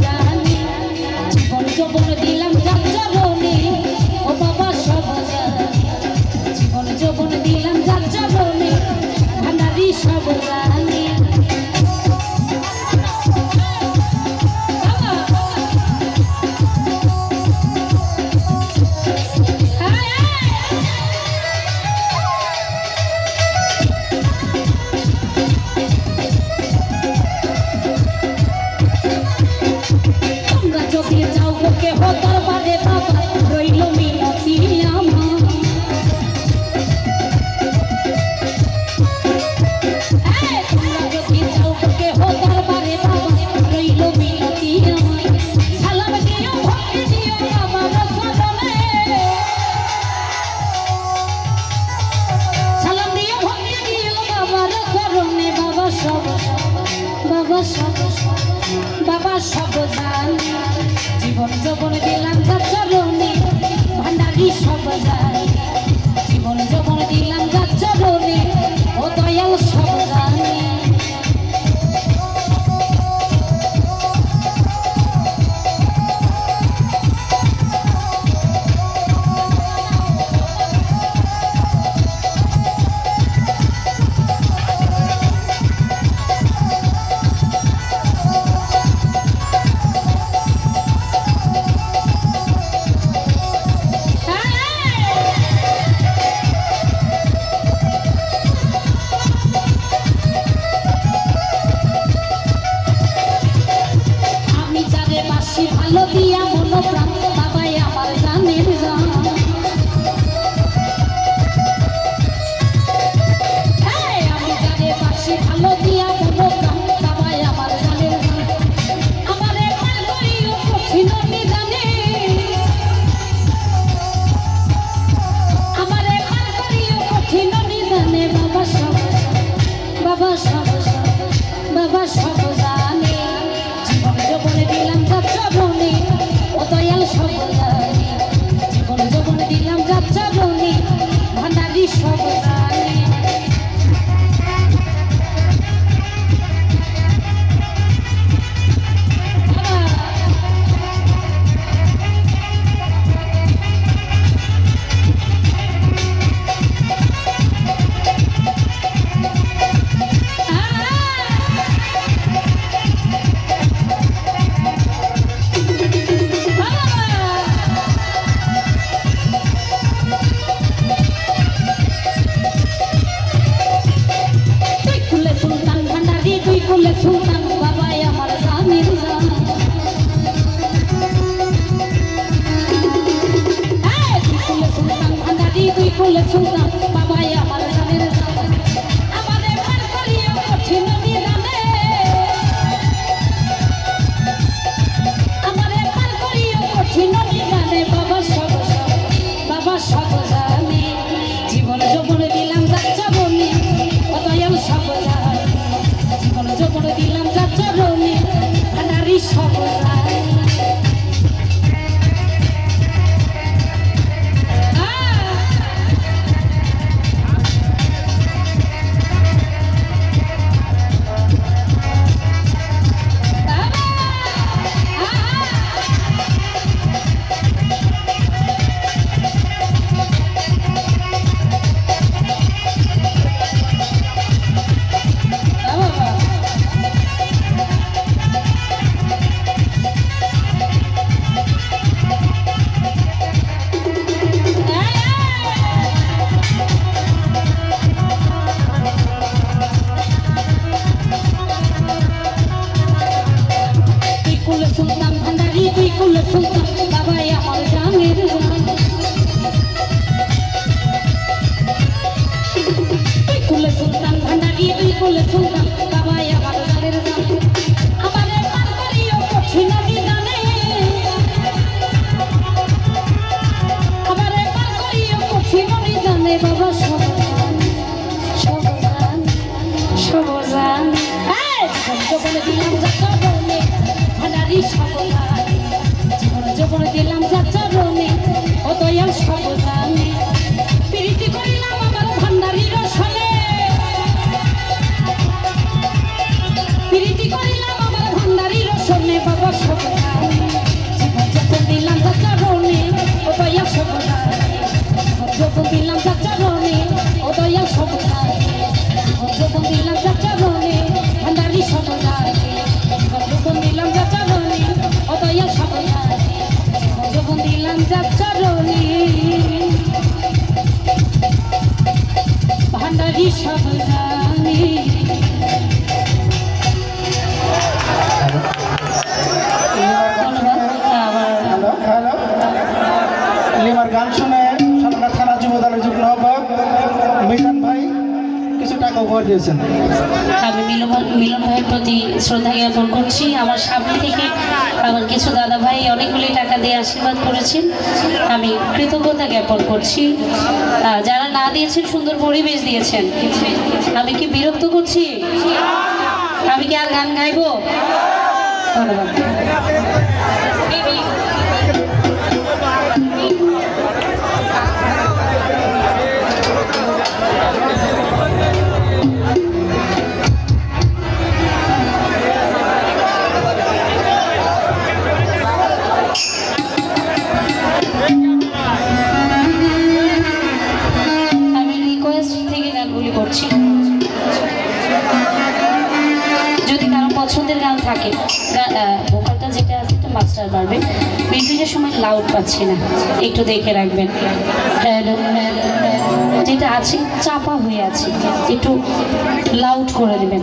জানি জীবন যৌবন দিলাম যার চরণে ও বাবা সব জানি জীবন যৌবন দিলাম যার চরণে ভান্ডারি সব জানি বাবা সব জানি জীবন যৌবন দিলাম যার চরণে ভান্ডারি সব জানি জীবন যৌবন দিলাম যার চরণে ও দয়াল সব জানি ভালো দিয়া মনো প্রাণ বাবাই আমার জানের জান আমি জানে পাশে ভালো দিয়া মনো প্রাণ বাবাই আমার জানের জান আমারে পার করিও কঠিন নিদানে আমারে পার করিও কঠিন নিদানে বাবা সব বাবা সব বাবা সব জানে জীবন যৌবন দিলাম যার চরণে ও দয়াল সব জানি জীবন যৌবন দিলাম যার চরণে ভান্ডারি সব জানি কুলে সুলতান বাবাই আমার জানের জান কুলে সুলতান ভান্ডারি তুই কুলে সুলতান বাবাই আমার জানের জান আমাদের পার করিও কঠিন নিদানে আমাদের পার করিও কঠিন নিদানে বাবা সব জানে জীবন যৌবন দিলাম যার চরণে ও দয়াল সব জানে জীবন যৌবন দিলাম যার চরণে ভান্ডারি সব জানি সুলতান ভান্ডারি তুই কুলে সুলতান বাবাই আমার জানের জান তুই কুলে সুলতান ভান্ডারি তুই কুলে সুলতান বাবাই আমার জানের জান আমারে পার করিও কঠিন নিদানে আমারে পার করিও কঠিন নিদানে বাবা সব জানি যৌবন দিলাম যার চরণে ভান্ডারি সব জানি জীবন যৌবন দিলাম যার চরণে ও দয়াল সব জানি প্রীতি করিলাম আমার ভান্ডারির সনে প্রীতি করিলাম আমার ভান্ডারির সনে বাবা সব দিয়েছেন। আমি মিলন ভাইয়ের প্রতি শ্রদ্ধা জ্ঞাপন করছি। আমার সামনে থেকে আমার কিছু দাদা ভাই অনেকগুলি টাকা দিয়ে আশীর্বাদ করেছেন, আমি কৃতজ্ঞতা জ্ঞাপন করছি। যারা না দিয়েছেন সুন্দর পরিবেশ দিয়েছেন। আমি কি বিরক্ত করছি? আমি কি আর গান গাইবো? ধন্যবাদ। আমি রিকোয়েস্ট থেকে গানগুলি করছি, যদি কারো পছন্দের গান থাকে। ভোকালটা যেটা আছে একটু মাস্টার বাড়বে, মিউজিকের সময় লাউড পাচ্ছি না, একটু দেখে রাখবেন। যেটা আছে চাপা হয়ে আছে, একটু লাউড করে দেবেন।